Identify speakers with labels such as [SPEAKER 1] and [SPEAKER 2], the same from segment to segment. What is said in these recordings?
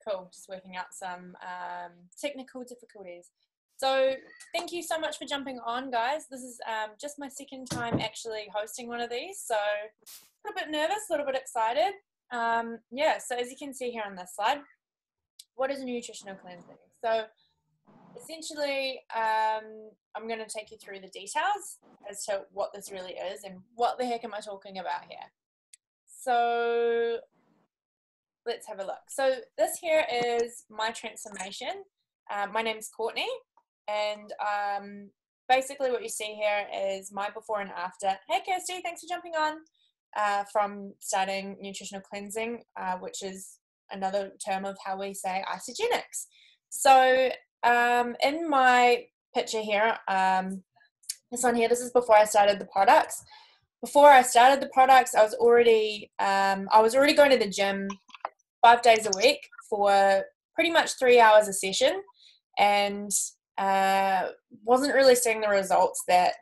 [SPEAKER 1] Cool, just working out some technical difficulties. So thank you so much for jumping on, guys. This is just my second time actually hosting one of these, so a little bit nervous, a little bit excited. Yeah, so as you can see here on this slide, what is nutritional cleansing? So essentially, I'm going to take you through the details as to what this really is and what the heck am I talking about here. So let's have a look. So this here is my transformation. My name's Courtney, and basically what you see here is my before and after. Hey Kirsty, thanks for jumping on. From starting nutritional cleansing, which is another term of how we say isogenics. So in my picture here, this one here, this is before I started the products. Before I started the products, I was already going to the gym 5 days a week for pretty much 3 hours a session, and wasn't really seeing the results that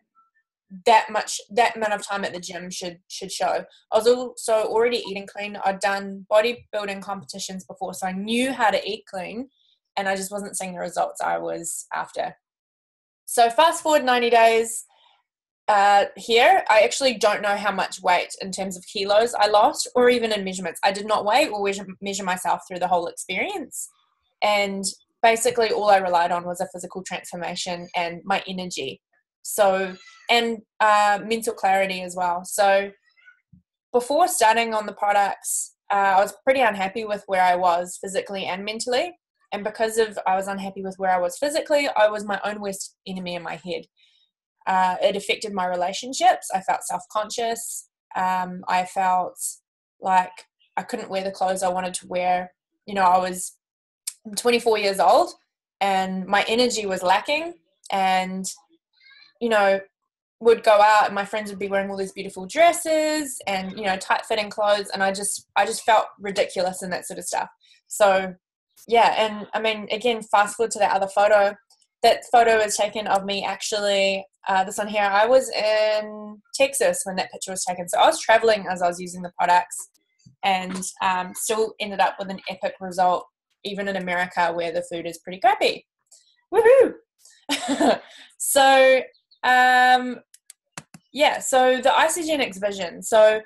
[SPEAKER 1] amount of time at the gym should show. I was also already eating clean. I'd done bodybuilding competitions before, so I knew how to eat clean, and I just wasn't seeing the results I was after. So fast forward 90 days here, I actually don't know how much weight in terms of kilos I lost, or even in measurements. I did not weigh or measure myself through the whole experience, and basically all I relied on was a physical transformation and my energy. So, and mental clarity as well. So before starting on the products, I was pretty unhappy with where I was physically and mentally. And because I was unhappy with where I was physically, I was my own worst enemy in my head. It affected my relationships. I felt self-conscious. I felt like I couldn't wear the clothes I wanted to wear. You know, I'm 24 years old and my energy was lacking, and you know, would go out and my friends would be wearing all these beautiful dresses and, you know, tight fitting clothes, and I just felt ridiculous and that sort of stuff. So yeah, and I mean, again, fast forward to that other photo. That photo is taken of me actually, this one here, I was in Texas when that picture was taken. So I was traveling as I was using the products, and still ended up with an epic result, even in America where the food is pretty crappy. Woohoo! So yeah, so the Isogenics vision. So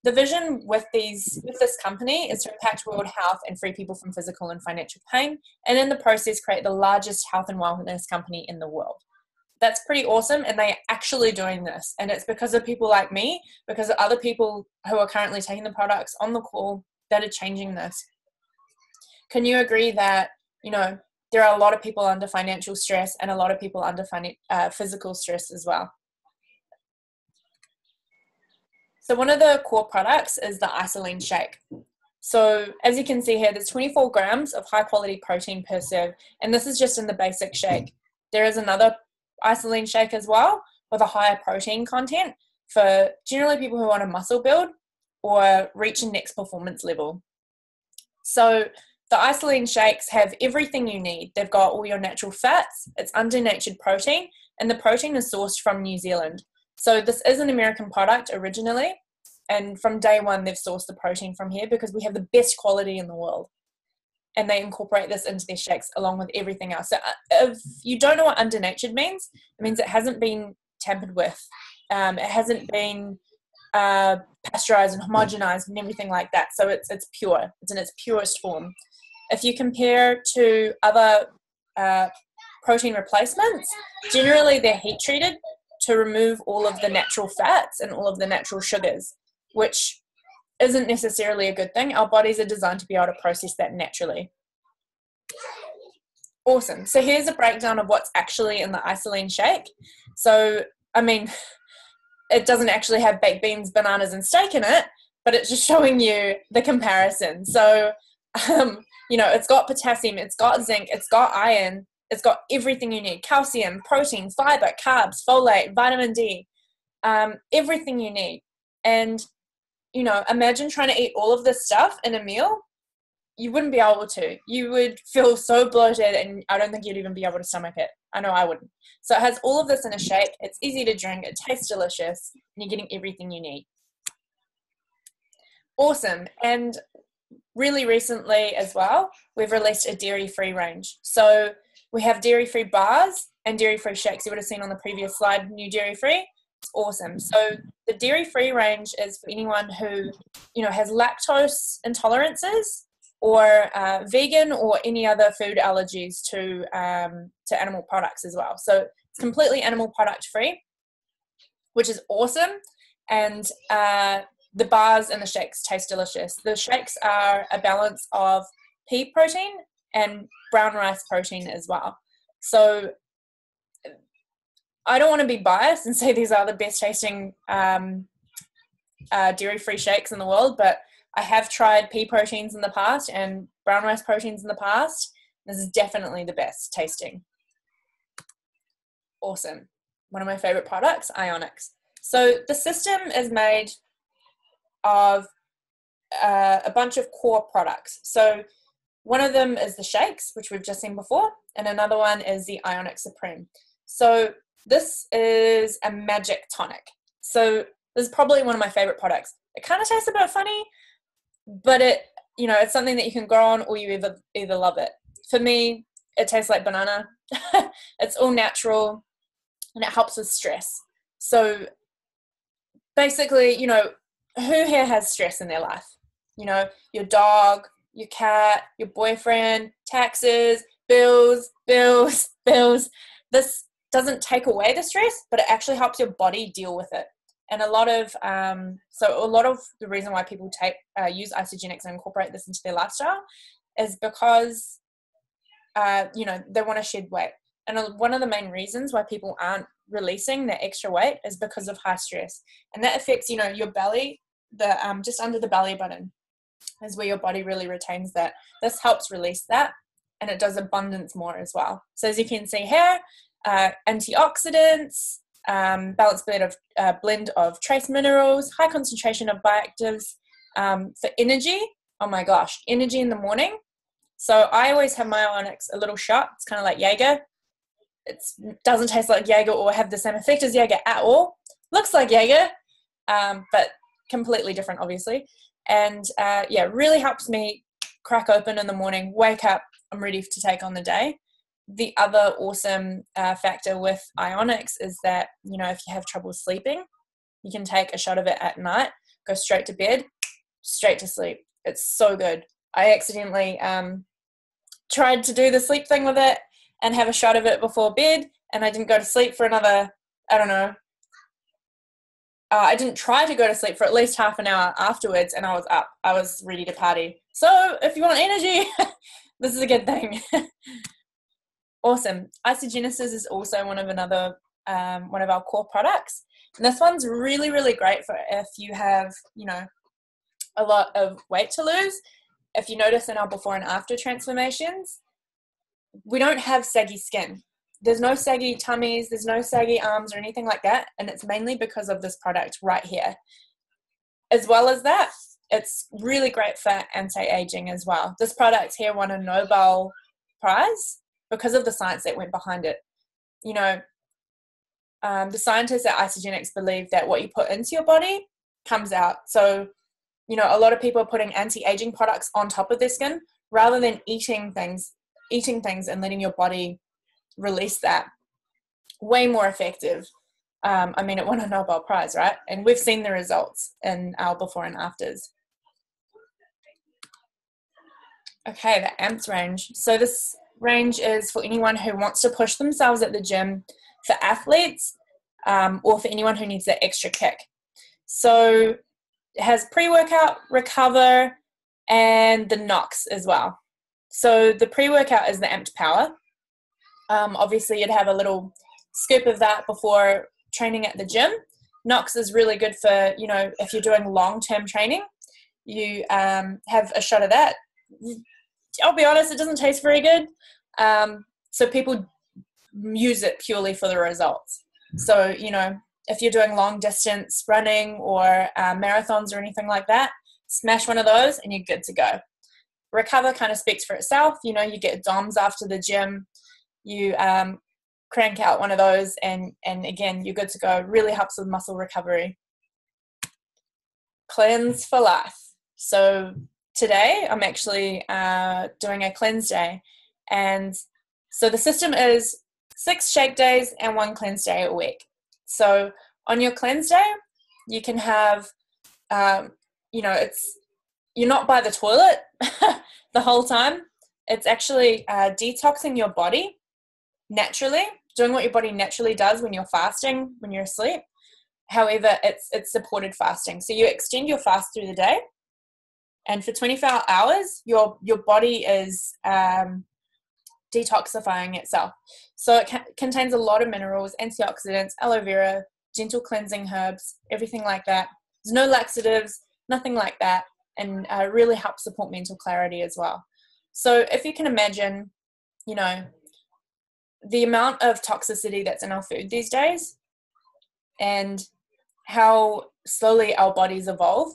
[SPEAKER 1] the vision with this company is to impact world health and free people from physical and financial pain, and in the process create the largest health and wellness company in the world. That's pretty awesome, and they're actually doing this, and it's because of people like me, because of other people who are currently taking the products on the call that are changing this. Can you agree that, you know, there are a lot of people under financial stress and a lot of people under physical stress as well? So one of the core products is the Isolene shake. So as you can see here, there's 24 grams of high quality protein per serve, and this is just in the basic shake. There is another Isolene shake as well with a higher protein content for generally people who want to muscle build or reach a next performance level. So the Isolene shakes have everything you need. They've got all your natural fats, it's unddenatured protein, and the protein is sourced from New Zealand. So this is an American product originally, and from day one they've sourced the protein from here because we have the best quality in the world. And they incorporate this into their shakes along with everything else. So if you don't know what unddenatured means, it means it hasn't been tampered with. It hasn't been pasteurized and homogenized and everything like that. So it's pure. It's in its purest form. If you compare to other protein replacements, generally they're heat treated to remove all of the natural fats and all of the natural sugars, which isn't necessarily a good thing. Our bodies are designed to be able to process that naturally. Awesome. So here's a breakdown of what's actually in the Isolene shake. So, I mean, it doesn't actually have baked beans, bananas, and steak in it, but it's just showing you the comparison. So, you know, it's got potassium, it's got zinc, it's got iron, it's got everything you need: calcium, protein, fiber, carbs, folate, vitamin D, everything you need. And, you know, imagine trying to eat all of this stuff in a meal. You wouldn't be able to. You would feel so bloated, and I don't think you'd even be able to stomach it. I know I wouldn't. So it has all of this in a shake. It's easy to drink. It tastes delicious, and you're getting everything you need. Awesome. And really recently as well, we've released a dairy-free range. So we have dairy-free bars and dairy-free shakes. You would have seen on the previous slide, new dairy-free. It's awesome. So the dairy-free range is for anyone who, has lactose intolerances or vegan or any other food allergies to animal products as well. So it's completely animal product free, which is awesome. And the bars and the shakes taste delicious. The shakes are a balance of pea protein and brown rice protein as well. So I don't want to be biased and say these are the best tasting dairy-free shakes in the world, but I have tried pea proteins in the past and brown rice proteins in the past. This is definitely the best tasting. Awesome. One of my favorite products, Ionics. So the system is made of a bunch of core products. So one of them is the shakes, which we've just seen before, and another one is the Ionic Supreme. So this is a magic tonic. So this is probably one of my favorite products. It kind of tastes a bit funny, but it's something that you can grow on, or you either love it. For me, it tastes like banana. It's all natural, and it helps with stress. So basically, who here has stress in their life? Your dog, your cat, your boyfriend, taxes, bills. This doesn't take away the stress, but it actually helps your body deal with it. And a lot of the reason why people use Isagenix and incorporate this into their lifestyle is because they want to shed weight. And one of the main reasons why people aren't releasing their extra weight is because of high stress, and that affects your belly, the just under the belly button is where your body really retains that. This helps release that, and it does abundance more as well. So as you can see here, antioxidants, balanced blend of trace minerals, high concentration of bioactives, for energy. Oh my gosh, energy in the morning. So I always have my Ionics a little shot. It's kind of like Jaeger. It doesn't taste like Jaeger or have the same effect as Jaeger at all. Looks like Jaeger, but completely different, obviously. And really helps me crack open in the morning, wake up, I'm ready to take on the day. The other awesome factor with Ionics is that, if you have trouble sleeping, you can take a shot of it at night, go straight to bed, straight to sleep. It's so good. I accidentally tried to do the sleep thing with it and have a shot of it before bed, and I didn't go to sleep for another, I didn't try to go to sleep for at least half an hour afterwards, and I was up. I was ready to party. So if you want energy, this is a good thing. Awesome. Isagenesis is also one of our core products. And this one's really, really great for if you have, a lot of weight to lose. If you notice in our before and after transformations, we don't have saggy skin. There's no saggy tummies, there's no saggy arms or anything like that. And it's mainly because of this product right here. As well as that, it's really great for anti-aging as well. This product here won a Nobel Prize because of the science that went behind it. The scientists at Isagenix believe that what you put into your body comes out. So, a lot of people are putting anti-aging products on top of their skin rather than eating things and letting your body release that. Way more effective. It won a Nobel Prize, right? And we've seen the results in our before and afters. Okay, the AMPS range. So this range is for anyone who wants to push themselves at the gym, for athletes, or for anyone who needs that extra kick. So it has pre-workout, recover, and the NOx as well. So the pre-workout is the Amped Power. Obviously, you'd have a little scoop of that before training at the gym. NOx is really good for, if you're doing long-term training, you have a shot of that. I'll be honest, it doesn't taste very good. So people use it purely for the results. So, if you're doing long distance running or marathons or anything like that, smash one of those and you're good to go. Recover kind of speaks for itself. You get DOMs after the gym. You crank out one of those and again, you're good to go. Really helps with muscle recovery. Cleanse for life. So today I'm actually doing a cleanse day. And so the system is 6 shake days and 1 cleanse day a week. So on your cleanse day, you can have, you're not by the toilet the whole time. It's actually detoxing your body naturally, doing what your body naturally does when you're fasting, when you're asleep. However, it's supported fasting. So you extend your fast through the day, and for 24 hours, your body is detoxifying itself. So it contains a lot of minerals, antioxidants, aloe vera, gentle cleansing herbs, everything like that. There's no laxatives, nothing like that, and really helps support mental clarity as well. So if you can imagine, the amount of toxicity that's in our food these days and how slowly our bodies evolve,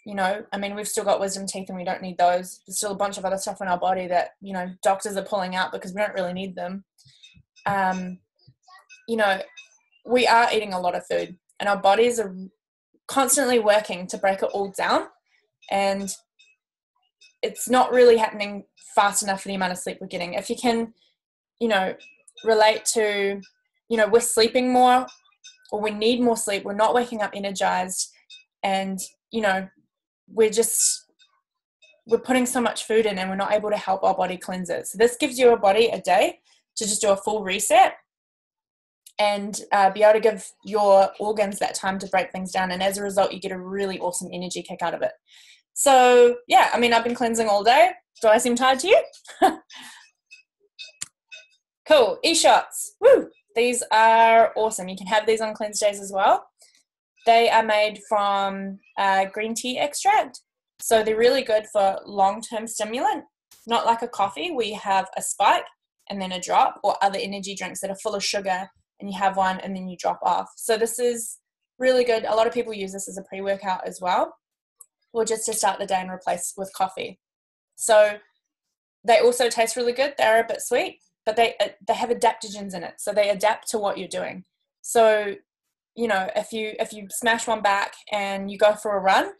[SPEAKER 1] we've still got wisdom teeth and we don't need those. There's still a bunch of other stuff in our body that, doctors are pulling out because we don't really need them. We are eating a lot of food and our bodies are constantly working to break it all down, and it's not really happening fast enough for the amount of sleep we're getting. If you can, relate to, we're sleeping more, or we need more sleep, we're not waking up energized, and, we're putting so much food in and we're not able to help our body cleanse it. So this gives your body a day to just do a full reset and be able to give your organs that time to break things down. And as a result, you get a really awesome energy kick out of it. So yeah, I've been cleansing all day. Do I seem tired to you? Cool. E-shots. Woo! These are awesome. You can have these on cleanse days as well. They are made from green tea extract. So they're really good for long-term stimulant, not like a coffee where you have a spike and then a drop, or other energy drinks that are full of sugar and you have one and then you drop off. So this is really good. A lot of people use this as a pre-workout as well, or just to start the day and replace with coffee. So they also taste really good. They're a bit sweet, but they have adaptogens in it. So they adapt to what you're doing. So, if you smash one back and you go for a run,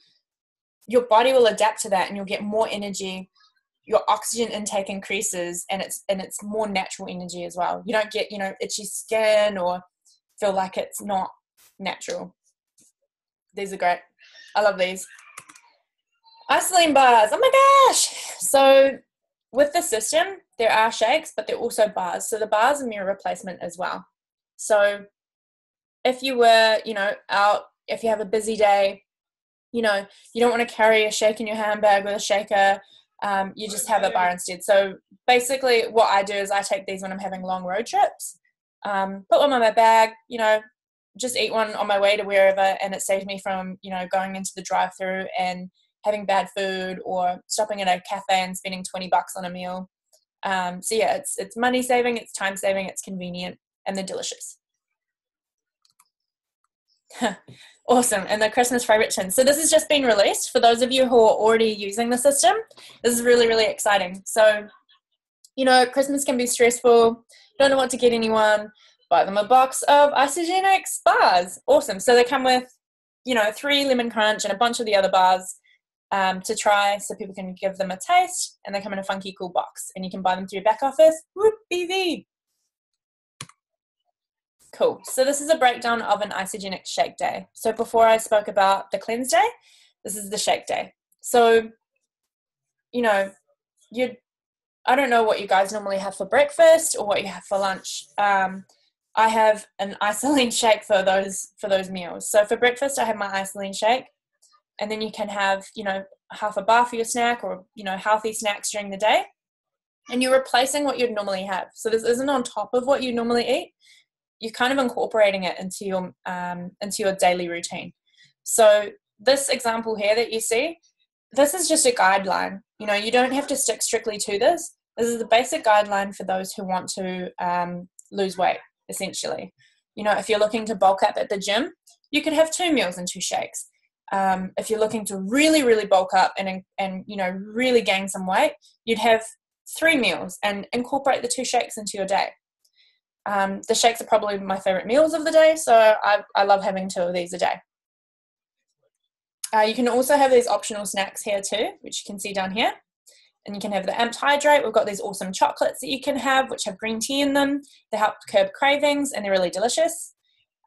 [SPEAKER 1] your body will adapt to that and you'll get more energy. Your oxygen intake increases, and it's more natural energy as well. You don't get, itchy skin or feel like it's not natural. These are great. I love these. Isoline bars. Oh my gosh. So with the system, there are shakes, but there are also bars. So the bars are meal replacement as well. So if you were, out, if you have a busy day, you don't want to carry a shake in your handbag with a shaker. You just have a bar instead. So basically what I do is I take these when I'm having long road trips, put one on my bag, just eat one on my way to wherever, and it saves me from, going into the drive-through and having bad food, or stopping at a cafe and spending $20 on a meal. So yeah, it's money saving, it's time saving, it's convenient, and they're delicious. Awesome. And the Christmas favorite tin. So this has just been released for those of you who are already using the system. This is really, really exciting. So, Christmas can be stressful. Don't know what to get anyone. Buy them a box of isogenic bars. Awesome. So they come with, 3 lemon crunch and a bunch of the other bars to try, so people can give them a taste, and they come in a funky, cool box, and you can buy them through your back office. Whoop, BV. Cool. So this is a breakdown of an isogenic shake day. So before I spoke about the cleanse day, this is the shake day. So, I don't know what you guys normally have for breakfast or what you have for lunch. I have an isoline shake for those meals. So for breakfast, I have my isoline shake, and then you can have, half a bar for your snack, or, healthy snacks during the day, and you're replacing what you'd normally have. So this isn't on top of what you normally eat. You're kind of incorporating it into your daily routine. So this example here that you see, this is just a guideline. You don't have to stick strictly to this. This is the basic guideline for those who want to lose weight, essentially. If you're looking to bulk up at the gym, you could have 2 meals and 2 shakes. If you're looking to really, really bulk up and really gain some weight, you'd have 3 meals and incorporate the 2 shakes into your day. The shakes are probably my favorite meals of the day, so I love having 2 of these a day. You can also have these optional snacks here too, which you can see down here. And you can have the amped hydrate. We've got these awesome chocolates that you can have, which have green tea in them. They help curb cravings, and they're really delicious.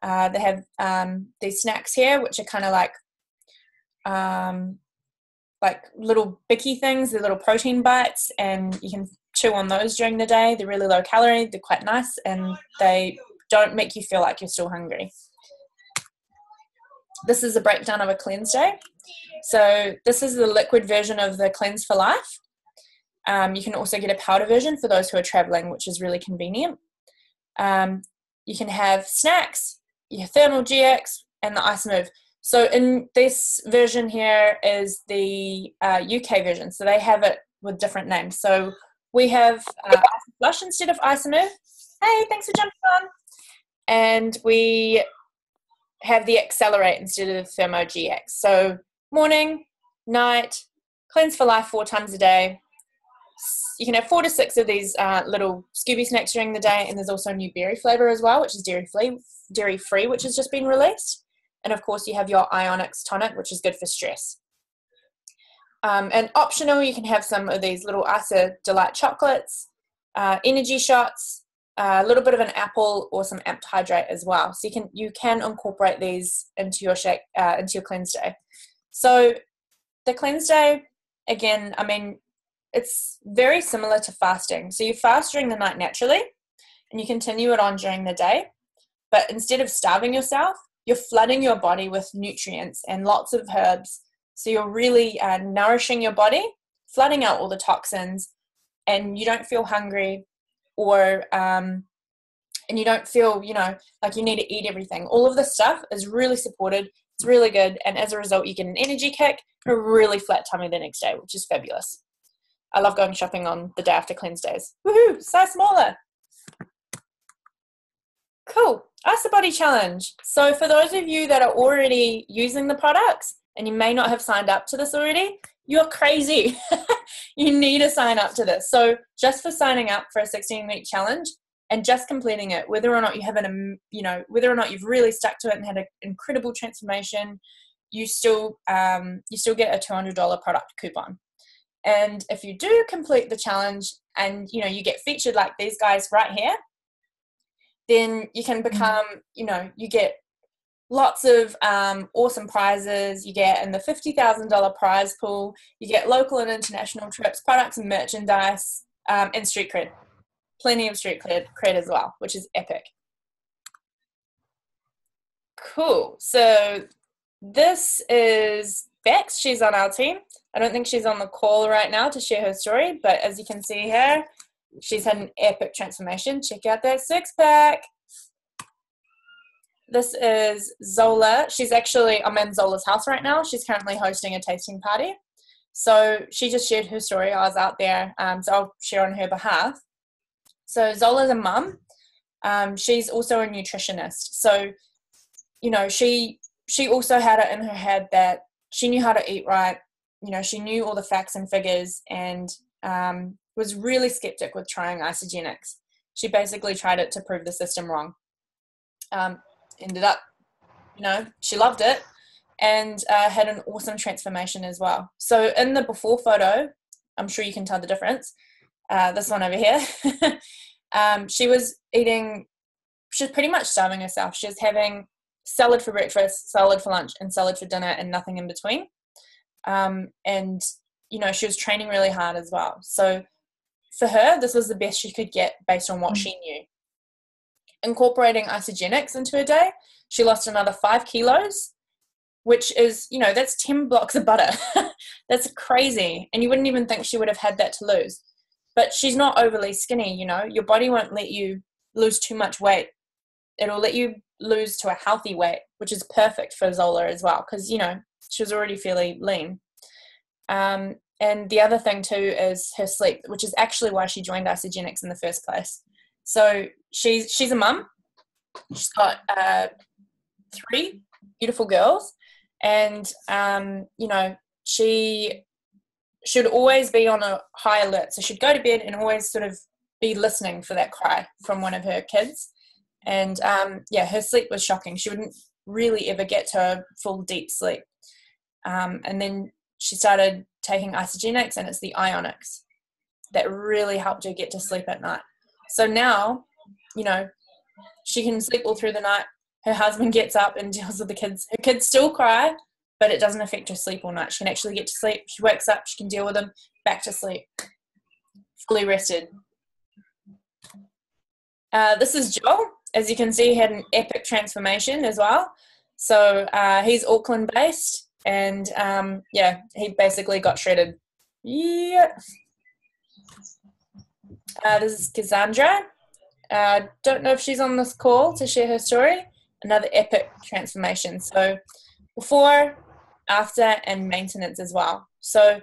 [SPEAKER 1] They have these snacks here, which are kind of like little bicky things. They're little protein bites, and you can chew on those during the day. They're really low calorie. They're quite nice, and they don't make you feel like you're still hungry. This is a breakdown of a cleanse day. So this is the liquid version of the Cleanse for Life. You can also get a powder version for those who are traveling, which is really convenient. You can have snacks, your Thermal GX, and the Ice Move. So in this version here is the UK version. So they have it with different names. So we have Ice Flush instead of Ice Move. Hey, thanks for jumping on. And we have the Accelerate instead of Thermo GX. So morning, night, Cleanse for Life 4 times a day. You can have 4 to 6 of these little Scooby snacks during the day, and there's also a new berry flavour as well, which is dairy-free, which has just been released. And of course, you have your Ionics tonic, which is good for stress. And optional, you can have some of these little Isa Delight chocolates, energy shots, a little bit of an apple, or some amped hydrate as well. So you can incorporate these into your shake, into your cleanse day. So the cleanse day, again, I mean, it's very similar to fasting. So you fast during the night naturally, and you continue it on during the day. But instead of starving yourself, you're flooding your body with nutrients and lots of herbs. So you're really nourishing your body, flooding out all the toxins, and you don't feel hungry, or and you don't feel, like you need to eat everything. All of this stuff is really supported. It's really good. And as a result, you get an energy kick, a really flat tummy the next day, which is fabulous. I love going shopping on the day after cleanse days. Woohoo! Size smaller. Cool. Ice Body Challenge. So for those of you that are already using the products, and you may not have signed up to this already, you're crazy. You need to sign up to this. So just for signing up for a 16-week challenge and just completing it, whether or not you have whether or not you've really stuck to it and had an incredible transformation, you still get a $200 product coupon. And if you do complete the challenge and, you get featured like these guys right here, then you can become, you get lots of awesome prizes. You get in the $50,000 prize pool. You get local and international trips, products and merchandise, and street cred. Plenty of street cred as well, which is epic. Cool. So this is Bex. She's on our team. I don't think she's on the call right now to share her story, but as you can see here, she's had an epic transformation. Check out that six-pack. This is Zola. I'm in Zola's house right now. She's currently hosting a tasting party. So she just shared her story. I was out there, so I'll share on her behalf. So Zola's a mum. She's also a nutritionist. So, she also had it in her head that she knew how to eat right. She knew all the facts and figures, and was really skeptic with trying isogenics. She basically tried it to prove the system wrong. Ended up, she loved it, and had an awesome transformation as well. So in the before photo, I'm sure you can tell the difference. This one over here, she was pretty much starving herself. She was having salad for breakfast, salad for lunch, and salad for dinner, and nothing in between. And she was training really hard as well. So for her, this was the best she could get based on what she knew. Incorporating isogenics into her day, she lost another 5 kilos, which is, that's 10 blocks of butter. That's crazy. And you wouldn't even think she would have had that to lose. But she's not overly skinny, your body won't let you lose too much weight. It'll let you lose to a healthy weight, which is perfect for Zola as well, because, she was already fairly lean. And the other thing too is her sleep, which is actually why she joined Isogenics in the first place. So she's a mum. She's got 3 beautiful girls, and she should always be on a high alert. So she'd go to bed and always sort of be listening for that cry from one of her kids. And her sleep was shocking. She wouldn't really ever get to a full deep sleep. And then she started taking isogenics, and it's the ionics that really helped her get to sleep at night. So now, you know, she can sleep all through the night. Her husband gets up and deals with the kids. Her kids still cry, but it doesn't affect her sleep all night. She can actually get to sleep. She wakes up, she can deal with them, back to sleep, fully rested. This is Joel. As you can see, he had an epic transformation as well. So he's Auckland based, and yeah, he basically got shredded. Yeah. This is Cassandra. Don't know if she's on this call to share her story. Another epic transformation. So before, after, and maintenance as well. So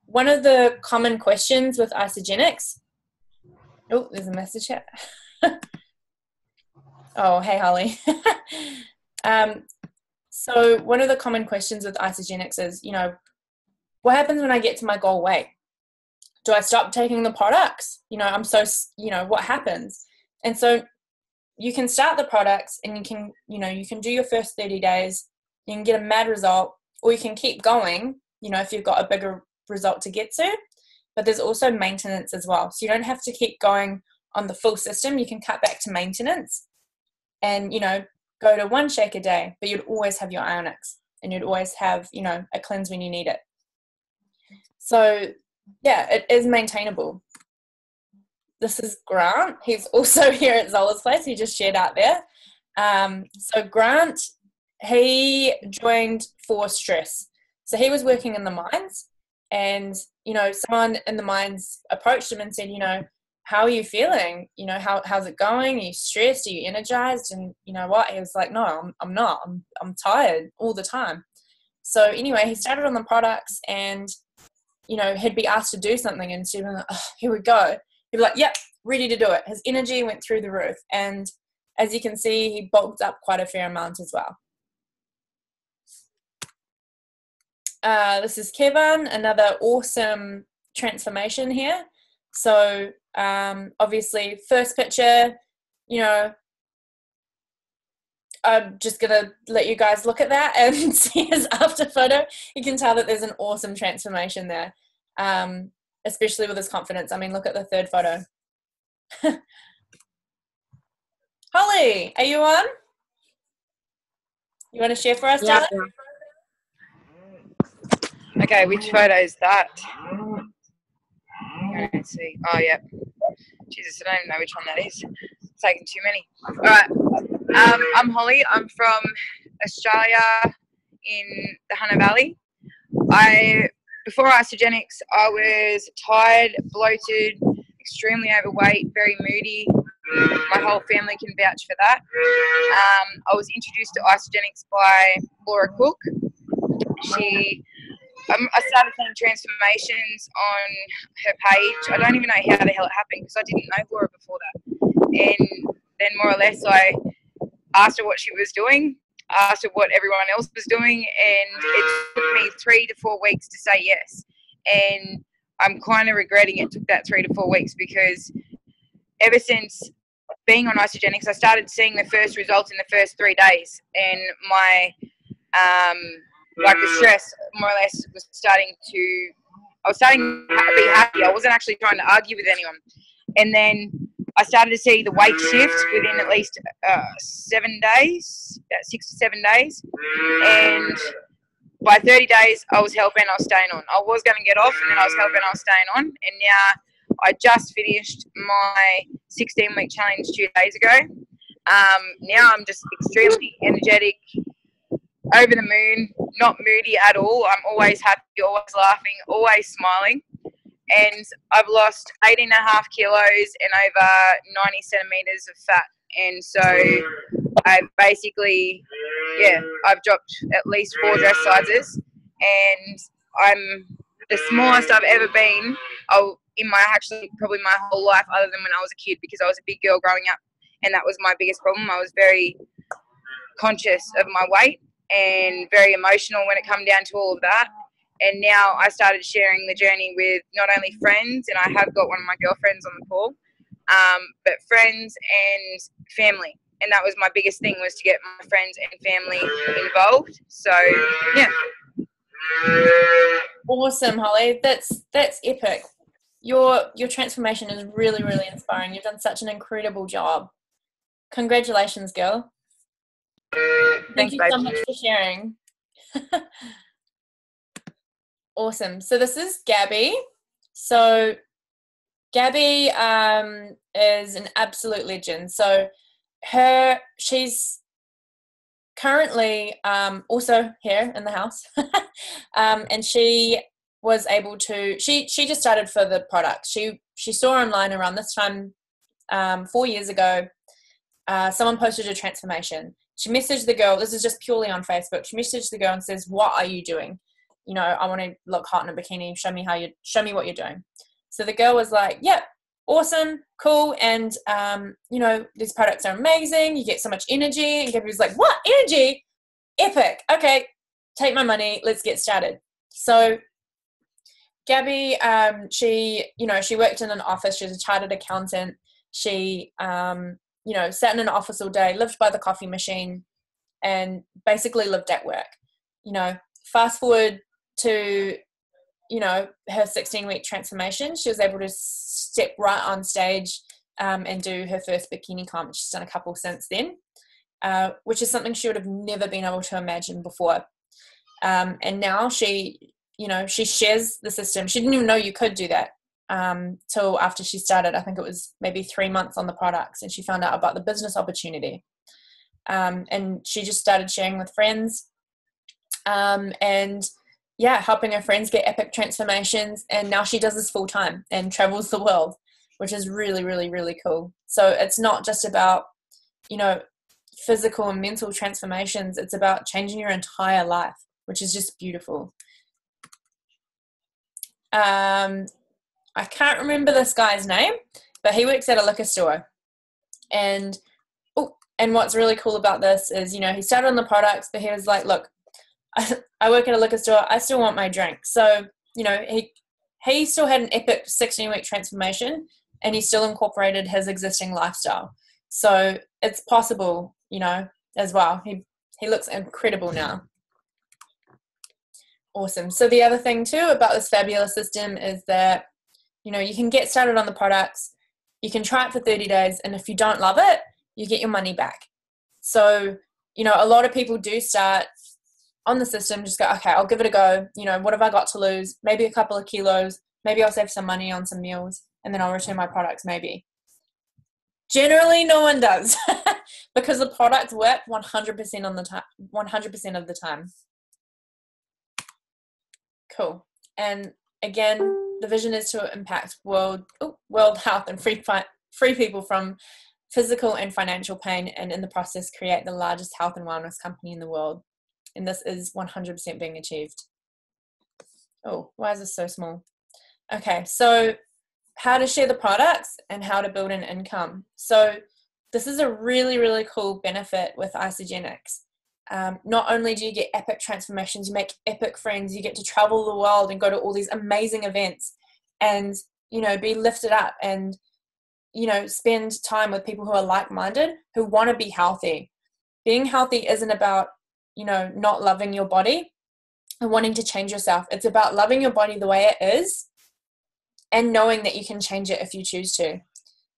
[SPEAKER 1] one of the common questions with isogenics. Oh, there's a message here. Oh, hey, Holly. So one of the common questions with isogenics is, you know, what happens when I get to my goal weight? Do I stop taking the products? You know, what happens? And so you can start the products and you can do your first 30 days, you can get a mad result, or you can keep going, you know, if you've got a bigger result to get to. But there's also maintenance as well. So you don't have to keep going on the full system. You can cut back to maintenance and, you know, go to 1 shake a day, but you'd always have your ionics and you'd always have, you know, a cleanse when you need it. So yeah, it is maintainable. This is Grant. He's also here at Zola's place. He just shared out there. So Grant, he joined for stress. So he was working in the mines, and, you know, someone in the mines approached him and said, you know, how are you feeling? You know, how's it going? Are you stressed? Are you energized? And you know what? He was like, no, I'm not. I'm tired all the time. So anyway, he started on the products, and, you know, he'd be asked to do something, and so he'd be like, oh, here we go. He'd be like, yep, ready to do it. His energy went through the roof. And as you can see, he bulked up quite a fair amount as well. This is Kevin, another awesome transformation here. So obviously, first picture, you know, I'm just going to let you guys look at that and see his after photo. You can tell that there's an awesome transformation there, especially with his confidence. I mean, look at the third photo. Holly, are you on? You want to share for us,
[SPEAKER 2] Yeah.
[SPEAKER 1] darling?
[SPEAKER 2] Okay, which photo is that? Let's see. Oh, yeah. Jesus, I don't even know which one that is. It's taken too many. All right. I'm Holly. I'm from Australia in the Hunter Valley. Before isogenics, I was tired, bloated, extremely overweight, very moody. My whole family can vouch for that. I was introduced to isogenics by Laura Cook. I started seeing transformations on her page. I don't even know how the hell it happened because I didn't know Laura before that. And then more or less I asked her what she was doing, asked her what everyone else was doing, and it took me 3 to 4 weeks to say yes. And I'm kind of regretting it took that 3 to 4 weeks, because ever since being on isogenics, I started seeing the first results in the first 3 days, and my like the stress more or less was I was starting to be happy. I wasn't actually trying to argue with anyone. And then I started to see the weight shift within at least 7 days, about 6 to 7 days. And by 30 days, I was hell-bent I was staying on. I was going to get off, and then I was hell-bent I was staying on. And now I just finished my 16-week challenge 2 days ago. Now I'm just extremely energetic, over the moon, not moody at all. I'm always happy, always laughing, always smiling. And I've lost 18.5 kilos and over 90 centimeters of fat. And so I've basically, I've dropped at least 4 dress sizes, and I'm the smallest I've ever been probably my whole life, other than when I was a kid, because I was a big girl growing up, and that was my biggest problem. I was very conscious of my weight and very emotional when it come down to all of that. And now I started sharing the journey with not only friends, and I have got one of my girlfriends on the call, but friends and family. And that was my biggest thing, was to get my friends and family involved. So, yeah.
[SPEAKER 1] Awesome, Holly. That's epic. Your transformation is really, really inspiring. You've done such an incredible job. Congratulations, girl. Thank
[SPEAKER 2] Thanks,
[SPEAKER 1] you
[SPEAKER 2] babe.
[SPEAKER 1] so much for sharing. Awesome. So this is Gabby. So Gabby is an absolute legend. So she's currently also here in the house, and she was able to. She just started for the product. She saw online around this time 4 years ago. Someone posted a transformation. She messaged the girl. This is just purely on Facebook. She messaged the girl and says, "What are you doing? You know, I want to look hot in a bikini. Show me what you're doing." So the girl was like, "Yep, awesome, cool, and you know, these products are amazing. You get so much energy." And Gabby was like, "What energy? Epic. Okay, take my money. Let's get started." So Gabby, she worked in an office. She was a chartered accountant. She sat in an office all day, lived by the coffee machine, and basically lived at work. Fast forward to, her 16-week transformation. She was able to step right on stage and do her first bikini comp. She's done a couple since then, which is something she would have never been able to imagine before. And now she shares the system. She didn't even know you could do that till after she started. I think it was maybe 3 months on the products, and she found out about the business opportunity. And she just started sharing with friends, helping her friends get epic transformations. And now she does this full time and travels the world, which is really, really, really cool. So it's not just about, physical and mental transformations. It's about changing your entire life, which is just beautiful. I can't remember this guy's name, but he works at a liquor store. And what's really cool about this is, he started on the products, but he was like, look, I work at a liquor store. I still want my drink. So, he still had an epic 16-week transformation, and he still incorporated his existing lifestyle. So it's possible, as well. He looks incredible now. Awesome. So the other thing too about this fabulous system is that, you can get started on the products, you can try it for 30 days, and if you don't love it, you get your money back. So, a lot of people do start on the system, just go, okay, I'll give it a go. What have I got to lose? Maybe a couple of kilos. Maybe I'll save some money on some meals, and then I'll return my products maybe. Generally, no one does because the products work 100% on the time, 100% of the time. Cool. And again, the vision is to impact world health and free people from physical and financial pain, and in the process create the largest health and wellness company in the world. And this is 100% being achieved. Oh, why is this so small? Okay, so how to share the products and how to build an income. So this is a really, really cool benefit with Isagenix. Not only do you get epic transformations, you make epic friends, you get to travel the world and go to all these amazing events and, be lifted up and, spend time with people who are like-minded, who want to be healthy. Being healthy isn't about, not loving your body and wanting to change yourself. It's about loving your body the way it is and knowing that you can change it if you choose to.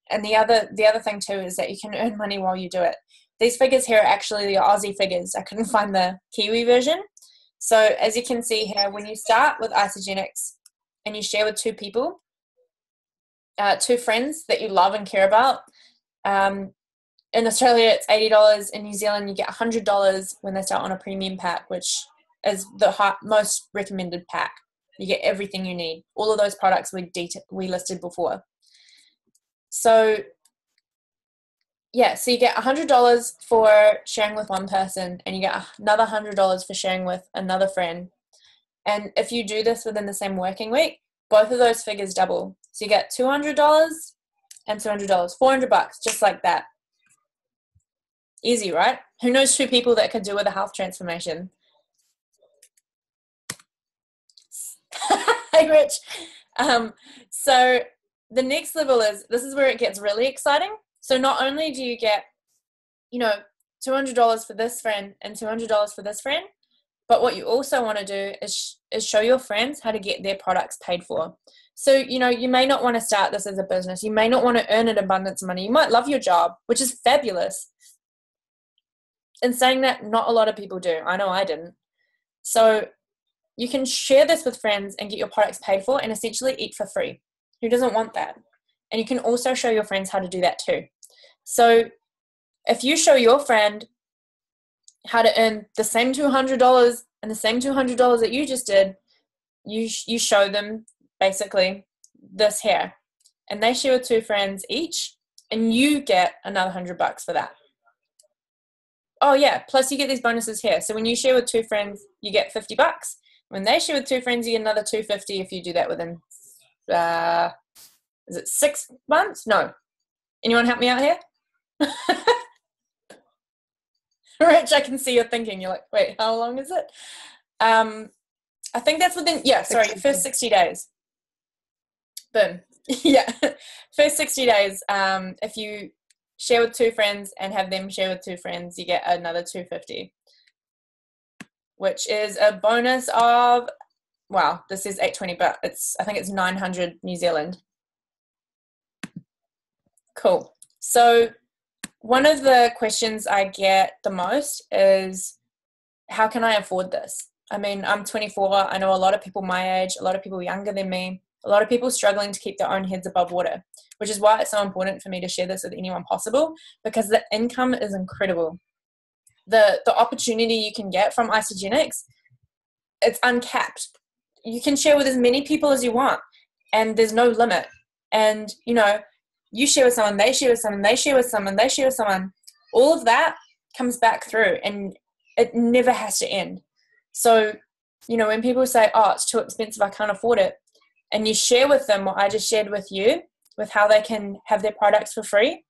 [SPEAKER 1] And the other thing too is that you can earn money while you do it. These figures here are actually the Aussie figures. I couldn't find the Kiwi version. So as you can see here, when you start with Isagenix and you share with two people, two friends that you love and care about, in Australia it's $80. In New Zealand you get $100 when they start on a premium pack, which is the most recommended pack. You get everything you need. All of those products we listed before. So so you get $100 for sharing with one person, and you get another $100 for sharing with another friend. And if you do this within the same working week, both of those figures double. So you get $200 and $200, $400, just like that. Easy, right? Who knows two people that could do with a health transformation? Hey, Rich. So the next level this is where it gets really exciting. So not only do you get, $200 for this friend and $200 for this friend, But what you also want to do is show your friends how to get their products paid for. So, you know, you may not want to start this as a business. You may not want to earn an abundance of money. You might love your job, which is fabulous. In saying that, not a lot of people do. I know I didn't. So you can share this with friends and get your products paid for and essentially eat for free. Who doesn't want that? And you can also show your friends how to do that too. So if you show your friend how to earn the same $200 and the same $200 that you just did, you show them basically this here. And they share with 2 friends each, and you get another $100 for that. Oh yeah, plus you get these bonuses here. So when you share with 2 friends, you get $50. When they share with 2 friends, you get another $250 if you do that within, is it 6 months? No. Anyone help me out here? Rich, I can see you're thinking. You're like, wait, how long is it? I think that's within, your first 60 days. Boom. Yeah. First 60 days, if you share with 2 friends and have them share with 2 friends, you get another $250, which is a bonus of, wow, this is $820, but I think it's 900 New Zealand. Cool. So one of the questions I get the most is, how can I afford this? I mean, I'm 24. I know a lot of people my age, a lot of people younger than me, a lot of people struggling to keep their own heads above water, which is why it's so important for me to share this with anyone possible, because the income is incredible. The opportunity you can get from Isagenix, it's uncapped. You can share with as many people as you want, and there's no limit. And, you know, you share with someone, they share with someone, they share with someone, they share with someone. All of that comes back through, and it never has to end. So, you know, when people say, oh, it's too expensive, I can't afford it, and you share with them what I just shared with you, with how they can have their products for free,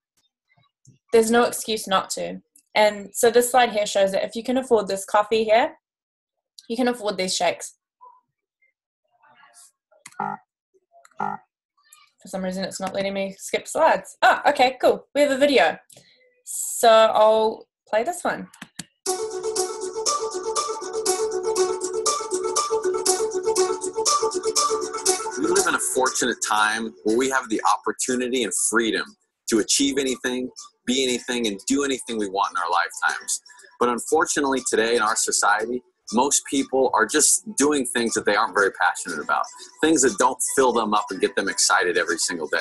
[SPEAKER 1] there's no excuse not to. And so this slide here shows that if you can afford this coffee here, you can afford these shakes. For some reason, it's not letting me skip slides. Oh, okay, cool. We have a video. So I'll play this one.
[SPEAKER 3] We live in a fortunate time where we have the opportunity and freedom to achieve anything, be anything, and do anything we want in our lifetimes. But unfortunately today in our society, most people are just doing things that they aren't very passionate about, things that don't fill them up and get them excited every single day.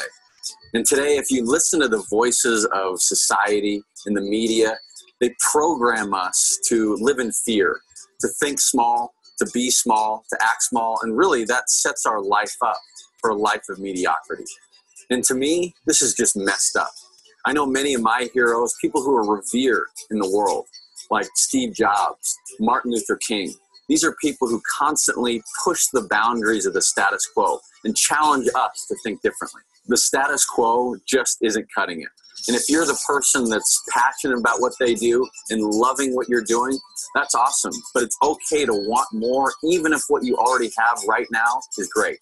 [SPEAKER 3] And today, if you listen to the voices of society and the media, they program us to live in fear, to think small, to be small, to act small, and really that sets our life up for a life of mediocrity. And to me, this is just messed up. I know many of my heroes, people who are revered in the world, like Steve Jobs, Martin Luther King. These are people who constantly push the boundaries of the status quo and challenge us to think differently. The status quo just isn't cutting it. And if you're the person that's passionate about what they do and loving what you're doing, that's awesome. But it's okay to want more, even if what you already have right now is great.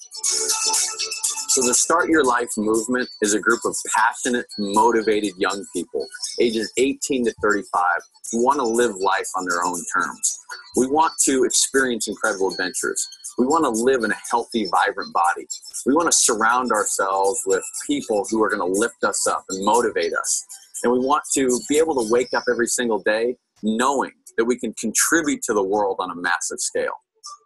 [SPEAKER 3] So the Start Your Life movement is a group of passionate, motivated young people, ages 18 to 35, who want to live life on their own terms. We want to experience incredible adventures. We want to live in a healthy, vibrant body. We want to surround ourselves with people who are going to lift us up and motivate us. And we want to be able to wake up every single day knowing that we can contribute to the world on a massive scale.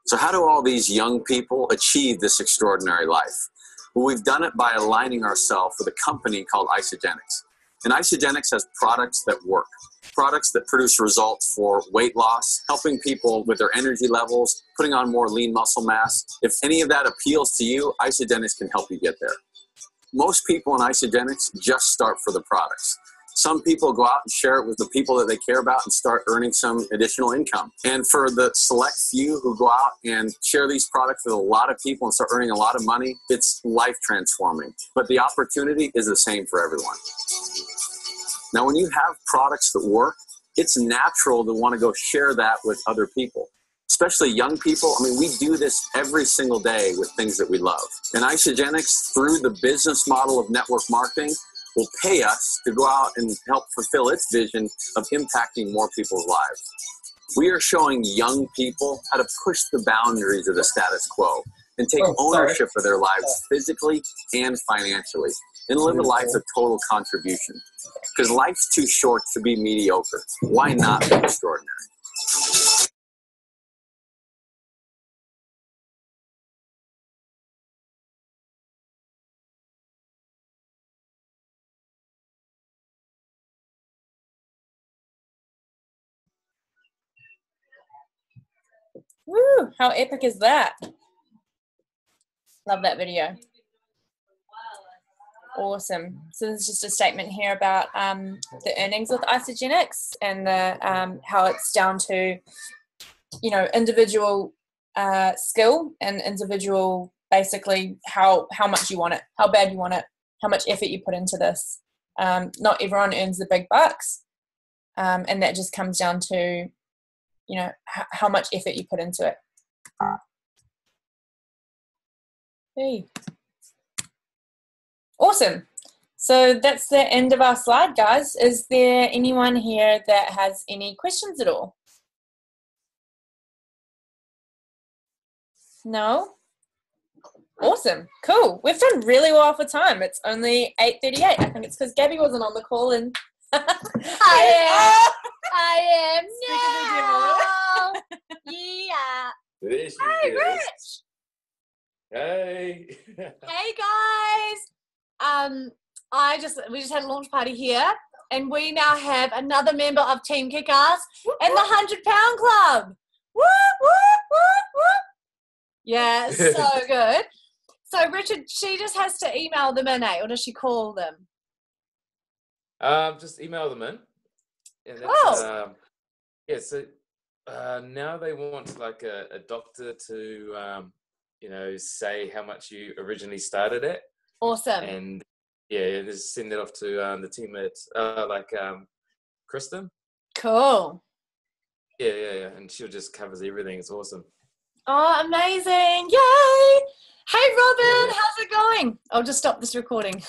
[SPEAKER 3] So how do all these young people achieve this extraordinary life? Well, we've done it by aligning ourselves with a company called Isagenix. And Isagenix has products that work, products that produce results for weight loss, helping people with their energy levels, putting on more lean muscle mass. If any of that appeals to you, Isagenix can help you get there. Most people in Isagenix just start for the products. Some people go out and share it with the people that they care about and start earning some additional income. And for the select few who go out and share these products with a lot of people and start earning a lot of money, it's life transforming. But the opportunity is the same for everyone. Now, when you have products that work, it's natural to want to go share that with other people, especially young people. I mean, we do this every single day with things that we love. And Isagenix, through the business model of network marketing, will pay us to go out and help fulfill its vision of impacting more people's lives. We are showing young people how to push the boundaries of the status quo and take ownership of their lives physically and financially, and live a life of total contribution. Because life's too short to be mediocre. Why not be extraordinary?
[SPEAKER 1] Woo! How epic is that? Love that video. Awesome. So there's just a statement here about the earnings with Isogenics and the how it's down to, you know, individual skill and individual, basically how much you want it, how bad you want it, how much effort you put into this. Not everyone earns the big bucks, and that just comes down to, you know, how much effort you put into it. Hey. Awesome. So that's the end of our slide, guys. Is there anyone here that has any questions at all? No? Awesome. Cool. We've done really well for time. It's only 8:38. I think it's because Gabby wasn't on the call and
[SPEAKER 4] I am now. Yeah.
[SPEAKER 5] Hey,
[SPEAKER 4] Rich.
[SPEAKER 5] Hey.
[SPEAKER 4] Hey guys. We just had a launch party here, and we now have another member of Team Kick-Ass in the 100-pound club. Woo, woo, woo, woo. Yeah, so good. So Richard, she just has to email them in, or does she call them?
[SPEAKER 5] Just email them in. And
[SPEAKER 4] Oh.
[SPEAKER 5] Yeah, so now they want like a doctor to, you know, say how much you originally started at.
[SPEAKER 4] Awesome.
[SPEAKER 5] And yeah, just send it off to the team at Kristen.
[SPEAKER 4] Cool.
[SPEAKER 5] Yeah. And she'll just covers everything. It's awesome.
[SPEAKER 4] Oh, amazing. Yay. Hey, Robin, how's it going? I'll just stop this recording.